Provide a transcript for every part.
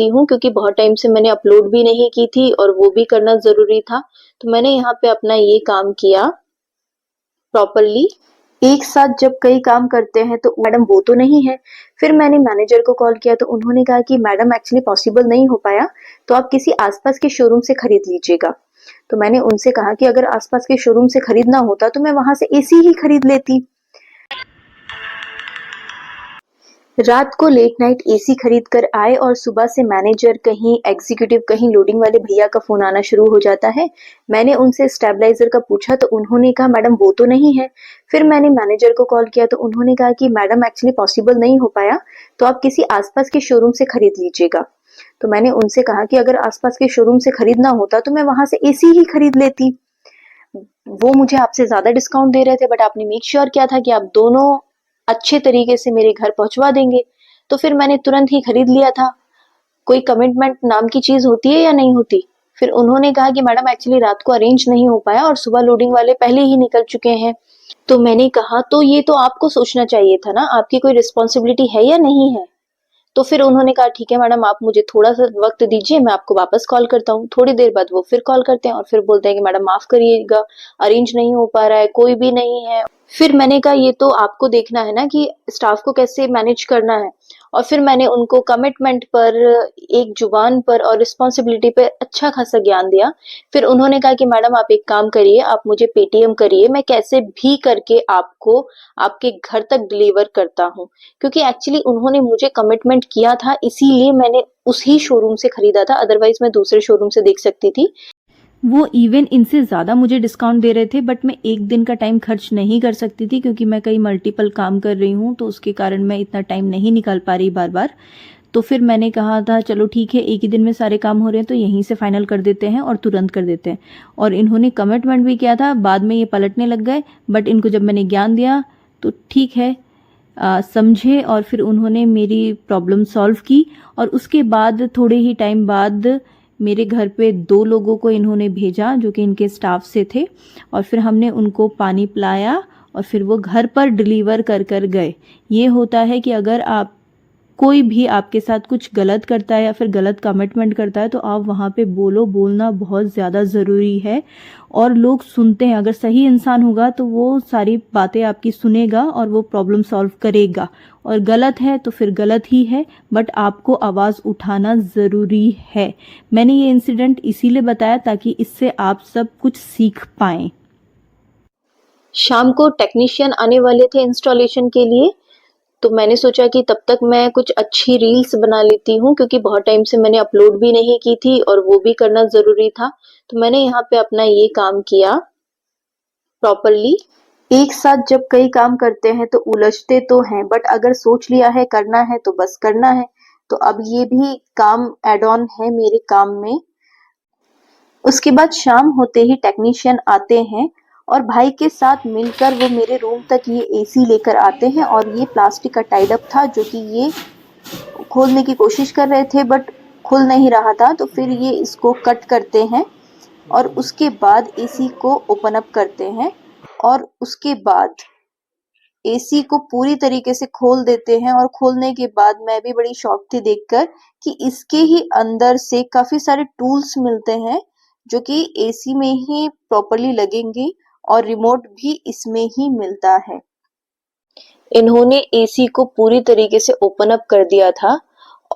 लेती हूँ क्योंकि बहुत टाइम से मैंने अपलोड भी नहीं की थी और वो भी करना ज़रूरी था। तो मैंने यहाँ पे अपना ये काम किया प्रॉपरली। एक साथ जब कई काम करते हैं तो मैडम वो तो नहीं है। फिर मैंने मैनेजर को कॉल किया तो उन्होंने कहा कि मैडम एक्चुअली पॉसिबल नहीं हो पाया, तो आप किसी आसपास के शोरूम से खरीद लीजिएगा। तो मैंने उनसे कहा कि अगर आसपास के शोरूम से खरीदना होता तो मैं वहां से एसी ही खरीद लेती। रात को लेट नाइट एसी खरीद कर आए और सुबह से मैनेजर कहीं एग्जीक्यूटिव कहीं लोडिंग वाले भैया का फोन आना शुरू हो जाता है। मैंने उनसे स्टेबलाइजर का पूछा तो उन्होंने कहा मैडम वो तो नहीं है। फिर मैंने मैनेजर को कॉल किया तो उन्होंने कहा कि मैडम एक्चुअली पॉसिबल नहीं हो पाया, तो आप किसी आसपास के शोरूम से खरीद लीजिएगा। तो मैंने उनसे कहा कि अगर आसपास के शोरूम से खरीदना होता तो मैं वहां से एसी ही खरीद लेती। वो मुझे आपसे ज्यादा डिस्काउंट दे रहे थे, बट आपने मेक श्योर किया था कि आप दोनों अच्छे तरीके से मेरे घर पहुंचवा देंगे। तो फिर मैंने तुरंत ही खरीद लिया था। कोई कमिटमेंट नाम की चीज होती है या नहीं होती? फिर उन्होंने कहा कि मैडम एक्चुअली रात को अरेंज नहीं हो पाया और सुबह लोडिंग वाले पहले ही निकल चुके हैं। तो मैंने कहा तो ये तो आपको सोचना चाहिए था ना, आपकी कोई रिस्पॉन्सिबिलिटी है या नहीं है? तो फिर उन्होंने कहा ठीक है मैडम, आप मुझे थोड़ा सा वक्त दीजिए, मैं आपको वापस कॉल करता हूँ। थोड़ी देर बाद वो फिर कॉल करते हैं और फिर बोलते हैं कि मैडम माफ करिएगा, अरेंज नहीं हो पा रहा है, कोई भी नहीं है। फिर मैंने कहा ये तो आपको देखना है ना कि स्टाफ को कैसे मैनेज करना है। और फिर मैंने उनको कमिटमेंट पर, एक जुबान पर और रिस्पॉन्सिबिलिटी पे अच्छा खासा ज्ञान दिया। फिर उन्होंने कहा कि मैडम आप एक काम करिए, आप मुझे पेटीएम करिए, मैं कैसे भी करके आपको आपके घर तक डिलीवर करता हूँ। क्योंकि एक्चुअली उन्होंने मुझे कमिटमेंट किया था, इसीलिए मैंने उसी शोरूम से खरीदा था, अदरवाइज मैं दूसरे शोरूम से देख सकती थी। वो इवन इनसे ज़्यादा मुझे डिस्काउंट दे रहे थे, बट मैं एक दिन का टाइम खर्च नहीं कर सकती थी क्योंकि मैं कई मल्टीपल काम कर रही हूँ, तो उसके कारण मैं इतना टाइम नहीं निकाल पा रही बार बार। तो फिर मैंने कहा था चलो ठीक है, एक ही दिन में सारे काम हो रहे हैं तो यहीं से फाइनल कर देते हैं और तुरंत कर देते हैं। और इन्होंने कमिटमेंट भी किया था, बाद में ये पलटने लग गए, बट इनको जब मैंने ज्ञान दिया तो ठीक है, समझे और फिर उन्होंने मेरी प्रॉब्लम सॉल्व की। और उसके बाद थोड़े ही टाइम बाद मेरे घर पे 2 लोगों को इन्होंने भेजा जो कि इनके स्टाफ से थे, और फिर हमने उनको पानी पिलाया और फिर वो घर पर डिलीवर कर कर गए। ये होता है कि अगर आप कोई भी आपके साथ कुछ गलत करता है या फिर गलत कमिटमेंट करता है तो आप वहाँ पे बोलो, बोलना बहुत ज़्यादा ज़रूरी है। और लोग सुनते हैं, अगर सही इंसान होगा तो वो सारी बातें आपकी सुनेगा और वो प्रॉब्लम सॉल्व करेगा, और गलत है तो फिर गलत ही है, बट आपको आवाज़ उठाना ज़रूरी है। मैंने ये इंसिडेंट इसीलिए बताया ताकि इससे आप सब कुछ सीख पाएँ। शाम को टेक्नीशियन आने वाले थे इंस्टॉलेशन के लिए, तो मैंने सोचा कि तब तक मैं कुछ अच्छी रील्स बना लेती हूँ क्योंकि बहुत टाइम से मैंने अपलोड भी नहीं की थी और वो भी करना ज़रूरी था। तो मैंने यहाँ पे अपना ये काम किया प्रॉपरली। एक साथ जब कई काम करते हैं तो उलझते तो हैं, बट अगर सोच लिया है करना है तो बस करना है। तो अब ये भी काम एड ऑन है मेरे काम में। उसके बाद शाम होते ही टेक्नीशियन आते हैं और भाई के साथ मिलकर वो मेरे रूम तक ये एसी लेकर आते हैं। और ये प्लास्टिक का टाइड अप था जो कि ये खोलने की कोशिश कर रहे थे बट खुल नहीं रहा था, तो फिर ये इसको कट करते हैं और उसके बाद एसी को ओपन अप करते हैं। और उसके बाद एसी को पूरी तरीके से खोल देते हैं। और खोलने के बाद मैं भी बड़ी शॉक थी देखकर कि इसके ही अंदर से काफी सारे टूल्स मिलते हैं जो कि एसी में ही प्रॉपरली लगेंगे और रिमोट भी इसमें ही मिलता है। इन्होंने एसी को पूरी तरीके से ओपन अप कर दिया था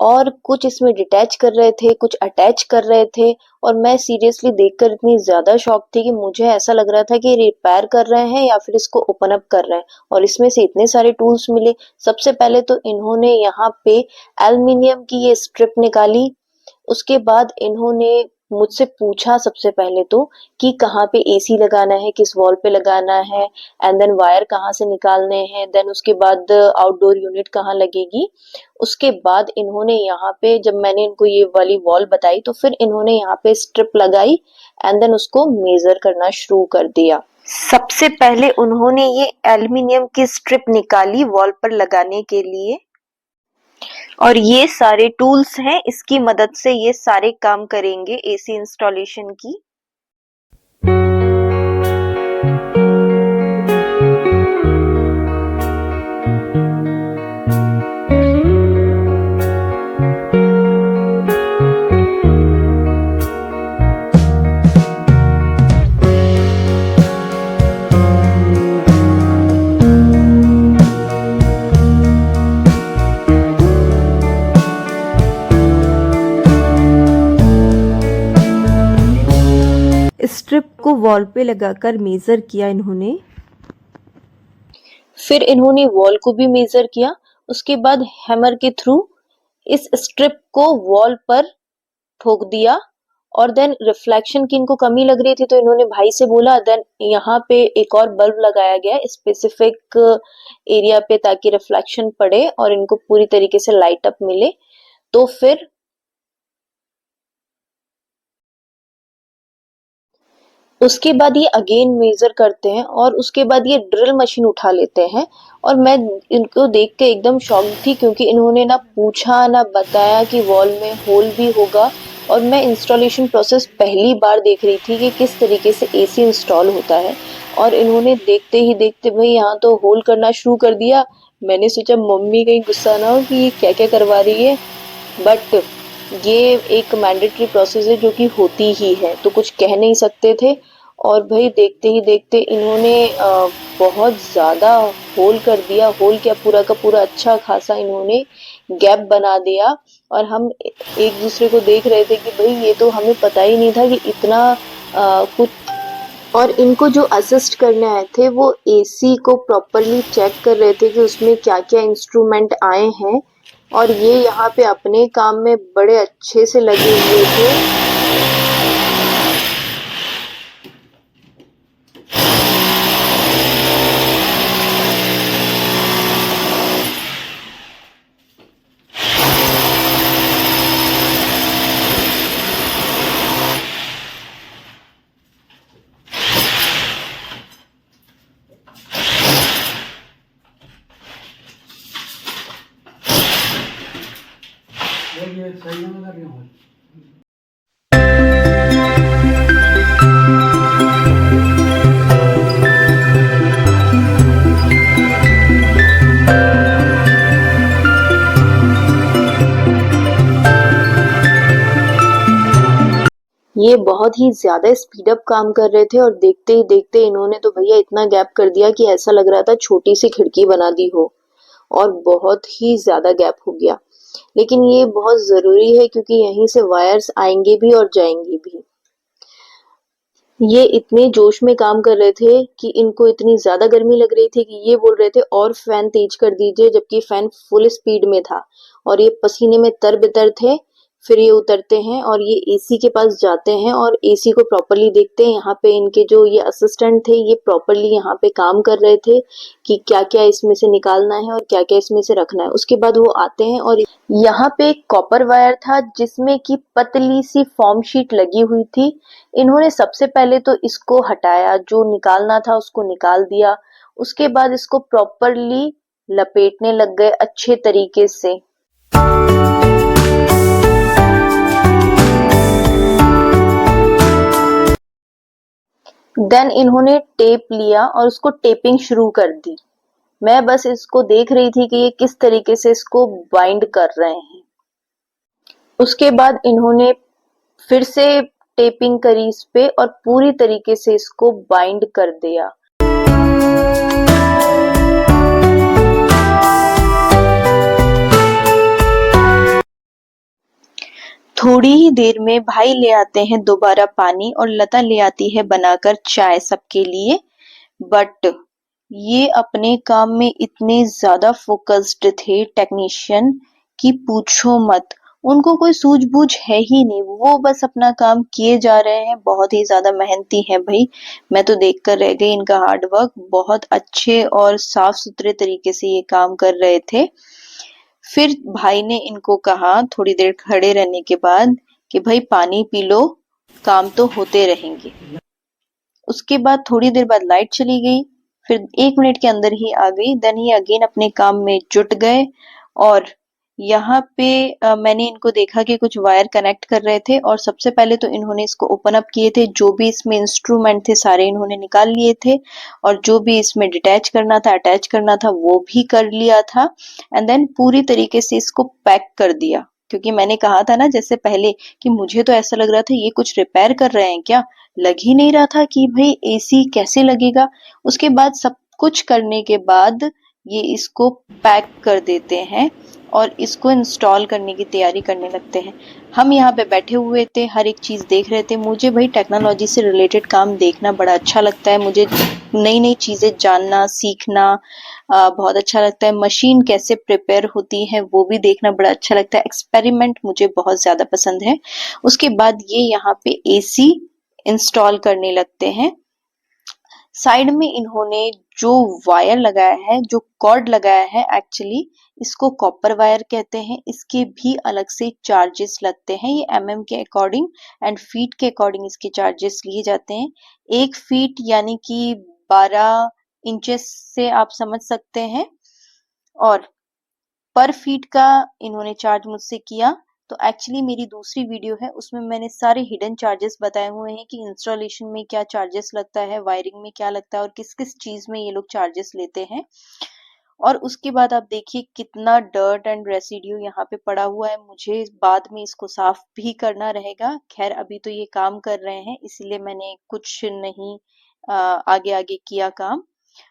और कुछ इसमें डिटैच कर रहे थे, कुछ अटैच कर रहे थे। और मैं सीरियसली देखकर इतनी ज्यादा शॉक थी कि मुझे ऐसा लग रहा था कि रिपेयर कर रहे हैं या फिर इसको ओपन अप कर रहे हैं। और इसमें से इतने सारे टूल्स मिले। सबसे पहले तो इन्होंने यहाँ पे एल्युमिनियम की ये स्ट्रिप निकाली। उसके बाद इन्होंने मुझसे पूछा सबसे पहले तो कि कहाँ पे एसी लगाना है, किस वॉल पे लगाना है, एंड देन वायर कहाँ से निकालने हैं, देन उसके बाद आउटडोर यूनिट कहाँ लगेगी। उसके बाद इन्होंने यहाँ पे, जब मैंने इनको ये वाली वॉल बताई तो फिर इन्होंने यहाँ पे स्ट्रिप लगाई एंड देन उसको मेजर करना शुरू कर दिया। सबसे पहले उन्होंने ये एल्युमिनियम की स्ट्रिप निकाली वॉल पर लगाने के लिए, और ये सारे टूल्स हैं, इसकी मदद से ये सारे काम करेंगे एसी इंस्टॉलेशन की। स्ट्रिप को वॉल पे लगाकर मेजर किया इन्होंने। फिर इन्होंने वॉल को भी मेजर किया। उसके बाद हैमर के थ्रू इस स्ट्रिप को वॉल पर ठोक दिया और देन रिफ्लेक्शन की इनको कमी लग रही थी तो इन्होंने भाई से बोला। देन यहाँ पे एक और बल्ब लगाया गया स्पेसिफिक एरिया पे ताकि रिफ्लेक्शन पड़े और इनको पूरी तरीके से लाइट अप मिले। तो फिर उसके बाद ये अगेन मेजर करते हैं और उसके बाद ये ड्रिल मशीन उठा लेते हैं। और मैं इनको देख के एकदम शॉक थी क्योंकि इन्होंने ना पूछा ना बताया कि वॉल में होल भी होगा। और मैं इंस्टॉलेशन प्रोसेस पहली बार देख रही थी कि किस तरीके से एसी इंस्टॉल होता है। और इन्होंने देखते ही देखते भाई यहाँ तो होल करना शुरू कर दिया। मैंने सोचा मम्मी कहीं गुस्सा ना हो कि ये क्या क्या करवा रही है, बट ये एक मैंडेटरी प्रोसेस है जो कि होती ही है तो कुछ कह नहीं सकते थे। और भाई देखते ही देखते इन्होंने बहुत ज़्यादा होल कर दिया। होल क्या, पूरा का पूरा अच्छा खासा इन्होंने गैप बना दिया। और हम एक दूसरे को देख रहे थे कि भाई ये तो हमें पता ही नहीं था कि इतना कुछ। और इनको जो असिस्ट करने आए थे वो एसी को प्रॉपरली चेक कर रहे थे कि उसमें क्या क्या इंस्ट्रूमेंट आए हैं। और ये यहाँ पे अपने काम में बड़े अच्छे से लगे हुए थे। ये बहुत ही ज्यादा स्पीड अप काम कर रहे थे और देखते ही देखते इन्होंने तो भैया इतना गैप कर दिया कि ऐसा लग रहा था छोटी सी खिड़की बना दी हो। और बहुत ही ज्यादा गैप हो गया। लेकिन ये बहुत जरूरी है क्योंकि यहीं से वायर्स आएंगे भी और जाएंगे भी। ये इतने जोश में काम कर रहे थे कि इनको इतनी ज्यादा गर्मी लग रही थी कि ये बोल रहे थे और फैन तेज कर दीजिए, जबकि फैन फुल स्पीड में था। और ये पसीने में तरबतर थे। फिर ये उतरते हैं और ये एसी के पास जाते हैं और एसी को प्रॉपरली देखते हैं। यहाँ पे इनके जो ये असिस्टेंट थे ये प्रॉपरली यहाँ पे काम कर रहे थे कि क्या क्या इसमें से निकालना है और क्या क्या इसमें से रखना है। उसके बाद वो आते हैं और यहाँ पे एक कॉपर वायर था जिसमें की पतली सी फॉर्म शीट लगी हुई थी। इन्होंने सबसे पहले तो इसको हटाया, जो निकालना था उसको निकाल दिया। उसके बाद इसको प्रॉपरली लपेटने लग गए अच्छे तरीके से। देन इन्होंने टेप लिया और उसको टेपिंग शुरू कर दी। मैं बस इसको देख रही थी कि ये किस तरीके से इसको बाइंड कर रहे हैं। उसके बाद इन्होंने फिर से टेपिंग करी इस पे और पूरी तरीके से इसको बाइंड कर दिया। थोड़ी ही देर में भाई ले आते हैं दोबारा पानी और लता ले आती है बनाकर चाय सबके लिए। बट ये अपने काम में इतने ज्यादा फोकस्ड थे टेक्नीशियन कि पूछो मत। उनको कोई सूझबूझ है ही नहीं, वो बस अपना काम किए जा रहे हैं। बहुत ही ज्यादा मेहनती हैं भाई। मैं तो देख कर रह गई इनका हार्ड वर्क। बहुत अच्छे और साफ सुथरे तरीके से ये काम कर रहे थे। फिर भाई ने इनको कहा थोड़ी देर खड़े रहने के बाद कि भाई पानी पी लो, काम तो होते रहेंगे। उसके बाद थोड़ी देर बाद लाइट चली गई। फिर 1 मिनट के अंदर ही आ गई। देन ये अगेन अपने काम में जुट गए। और यहाँ पे मैंने इनको देखा कि कुछ वायर कनेक्ट कर रहे थे और सबसे पहले तो इन्होंने इसको ओपन अप किए थे। जो भी इसमें इंस्ट्रूमेंट थे सारे इन्होंने निकाल लिए थे और जो भी इसमें डिटैच करना था अटैच करना था वो भी कर लिया था। एंड देन पूरी तरीके से इसको पैक कर दिया। क्योंकि मैंने कहा था ना जैसे पहले कि मुझे तो ऐसा लग रहा था ये कुछ रिपेयर कर रहे हैं क्या, लग ही नहीं रहा था कि भाई एसी कैसे लगेगा। उसके बाद सब कुछ करने के बाद ये इसको पैक कर देते हैं और इसको इंस्टॉल करने की तैयारी करने लगते हैं। हम यहाँ पे बैठे हुए थे, हर एक चीज़ देख रहे थे। मुझे भाई टेक्नोलॉजी से रिलेटेड काम देखना बड़ा अच्छा लगता है। मुझे नई नई चीज़ें जानना, सीखना बहुत अच्छा लगता है। मशीन कैसे प्रिपेयर होती है वो भी देखना बड़ा अच्छा लगता है। एक्सपेरिमेंट मुझे बहुत ज़्यादा पसंद है। उसके बाद ये यहाँ पे एसी इंस्टॉल करने लगते हैं। साइड में इन्होंने जो वायर लगाया है, जो कॉर्ड लगाया है, एक्चुअली इसको कॉपर वायर कहते हैं। इसके भी अलग से चार्जेस लगते हैं। ये एमएम के अकॉर्डिंग एंड फीट के अकॉर्डिंग इसके चार्जेस लिए जाते हैं। 1 फीट यानी कि 12 इंचेस से आप समझ सकते हैं। और पर फीट का इन्होंने चार्ज मुझसे किया। तो एक्चुअली मेरी दूसरी वीडियो है, उसमें मैंने सारे हिडन चार्जेस बताए हुए हैं कि इंस्टॉलेशन में क्या चार्जेस लगता है, वायरिंग में क्या लगता है और किस किस चीज में ये लोग चार्जेस लेते हैं। और उसके बाद आप देखिए कितना डर्ट एंड रेसिड्यू यहाँ पे पड़ा हुआ है। मुझे बाद में इसको साफ भी करना रहेगा। खैर अभी तो ये काम कर रहे हैं, इसलिए मैंने कुछ नहीं आगे आगे किया काम।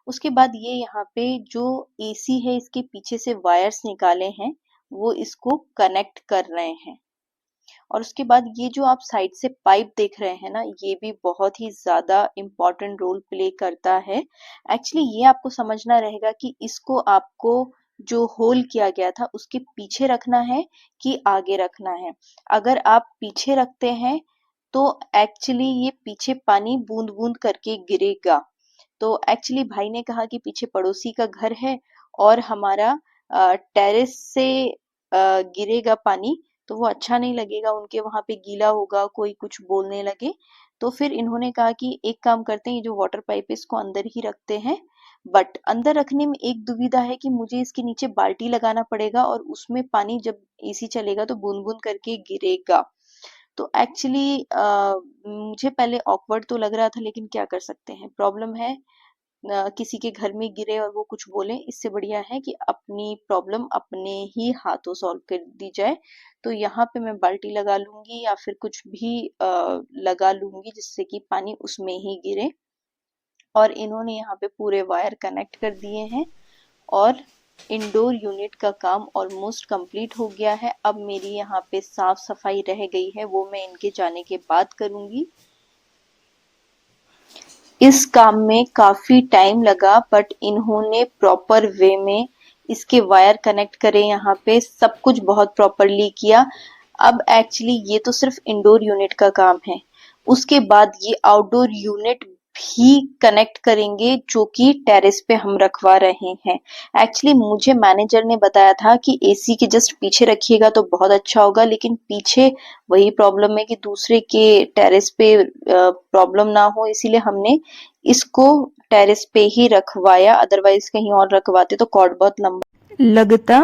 उसके बाद ये यहाँ पे जो एसी है, इसके पीछे से वायर्स निकाले हैं, वो इसको कनेक्ट कर रहे हैं। और उसके बाद ये जो आप साइड से पाइप देख रहे हैं ना, ये भी बहुत ही ज्यादा इम्पोर्टेंट रोल प्ले करता है। एक्चुअली ये आपको समझना रहेगा कि इसको आपको जो होल किया गया था उसके पीछे रखना है कि आगे रखना है। अगर आप पीछे रखते हैं तो एक्चुअली ये पीछे पानी बूंद बूंद करके गिरेगा। तो एक्चुअली भाई ने कहा कि पीछे पड़ोसी का घर है और हमारा टेरेस से गिरेगा पानी, तो वो अच्छा नहीं लगेगा, उनके वहां पे गीला होगा, कोई कुछ बोलने लगे। तो फिर इन्होंने कहा कि एक काम करते हैं, ये जो वाटर पाइप है इसको अंदर ही रखते हैं। बट अंदर रखने में एक दुविधा है कि मुझे इसके नीचे बाल्टी लगाना पड़ेगा और उसमें पानी जब एसी चलेगा तो बूंद बूंद करके गिरेगा। तो एक्चुअली मुझे पहले ऑकवर्ड तो लग रहा था, लेकिन क्या कर सकते हैं, प्रॉब्लम है। किसी के घर में गिरे और वो कुछ बोले, इससे बढ़िया है कि अपनी प्रॉब्लम अपने ही हाथों सॉल्व कर दी जाए। तो यहाँ पे मैं बाल्टी लगा लूंगी या फिर कुछ भी लगा लूंगी जिससे कि पानी उसमें ही गिरे। और इन्होंने यहाँ पे पूरे वायर कनेक्ट कर दिए हैं और इंडोर यूनिट का काम ऑलमोस्ट कंप्लीट हो गया है। अब मेरी यहाँ पे साफ सफाई रह गई है, वो मैं इनके जाने के बाद करूंगी। इस काम में काफी टाइम लगा, बट इन्होंने प्रॉपर वे में इसके वायर कनेक्ट करे, यहाँ पे सब कुछ बहुत प्रॉपरली किया। अब एक्चुअली ये तो सिर्फ इंडोर यूनिट का काम है। उसके बाद ये आउटडोर यूनिट भी कनेक्ट करेंगे जो कि टेरेस पे हम रखवा रहे हैं। एक्चुअली मुझे मैनेजर ने बताया था कि एसी के जस्ट पीछे रखिएगा तो बहुत अच्छा होगा, लेकिन पीछे वही प्रॉब्लम है कि दूसरे के टेरेस पे प्रॉब्लम ना हो, इसीलिए हमने इसको टेरेस पे ही रखवाया। अदरवाइज कहीं और रखवाते तो कॉर्ड बहुत लंबा लगता